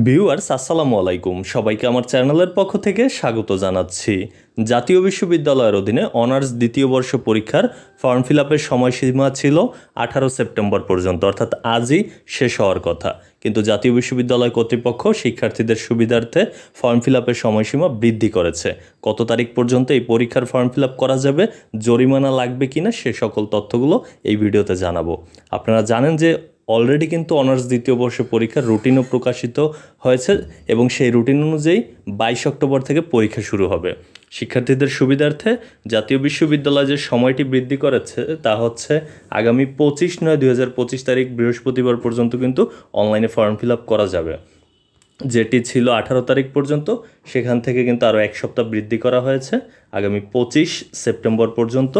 Viewers আসসালামু আলাইকুম, সবাইকে আমার চ্যানেলের পক্ষ থেকে স্বাগত জানাচ্ছি। জাতীয় বিশ্ববিদ্যালয়ের অধীনে অনার্স দ্বিতীয় বর্ষ পরীক্ষার ফর্ম ফিল আপের সময়সীমা ছিল 18 সেপ্টেম্বর পর্যন্ত, অর্থাৎ আজই শেষ হওয়ার কথা। কিন্তু জাতীয় বিশ্ববিদ্যালয় কর্তৃপক্ষ শিক্ষার্থীদের সুবিধার্থে ফর্ম ফিল আপের সময়সীমা বৃদ্ধি করেছে। কত তারিখ পর্যন্ত এই পরীক্ষার ফর্ম ফিল আপ করা যাবে, জরিমানা লাগবে কিনা, সে সকল তথ্যগুলো এই ভিডিওতে জানাবো। আপনারা জানেন যে অলরেডি কিন্তু অনার্স দ্বিতীয় বর্ষ পরীক্ষার রুটিনও প্রকাশিত হয়েছে এবং সেই রুটিন অনুযায়ী 22 অক্টোবর থেকে পরীক্ষা শুরু হবে। শিক্ষার্থীদের সুবিধার্থে জাতীয় বিশ্ববিদ্যালয় যে সময়টি বৃদ্ধি করেছে তা হচ্ছে আগামী 25/9/2025 তারিখ বৃহস্পতিবার পর্যন্ত কিন্তু অনলাইনে ফর্ম ফিল আপ করা যাবে। যেটি ছিল 18 তারিখ পর্যন্ত, সেখান থেকে কিন্তু আরও এক সপ্তাহ বৃদ্ধি করা হয়েছে। আগামী 25 সেপ্টেম্বর পর্যন্ত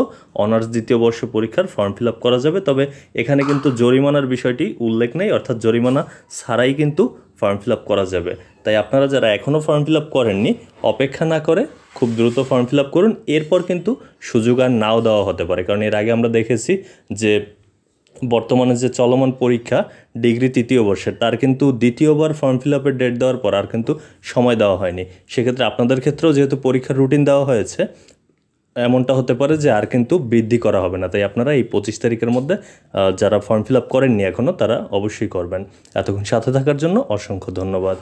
অনার্স দ্বিতীয় বর্ষ পরীক্ষার ফর্ম ফিল আপ করা যাবে। তবে এখানে কিন্তু জরিমানার বিষয়টি উল্লেখ নেই, অর্থাৎ জরিমানা ছাড়াই কিন্তু ফর্ম ফিল আপ করা যাবে। তাই আপনারা যারা এখনও ফর্ম ফিল আপ করেননি, অপেক্ষা না করে খুব দ্রুত ফর্ম ফিল আপ করুন। এরপর কিন্তু সুযোগ আর নাও দেওয়া হতে পারে, কারণ এর আগে আমরা দেখেছি যে বর্তমানে যে চলমান পরীক্ষা ডিগ্রি তৃতীয় বর্ষের, তার কিন্তু দ্বিতীয়বার ফর্ম ফিল আপের ডেট দেওয়ার পর আর কিন্তু সময় দেওয়া হয়নি। সেক্ষেত্রে আপনাদের ক্ষেত্রেও যেহেতু পরীক্ষার রুটিন দেওয়া হয়েছে, এমনটা হতে পারে যে আর কিন্তু বৃদ্ধি করা হবে না। তাই আপনারা এই 25 তারিখের মধ্যে যারা ফর্ম ফিল আপ করেননি এখনও, তারা অবশ্যই করবেন। এতক্ষণ সাথে থাকার জন্য অসংখ্য ধন্যবাদ।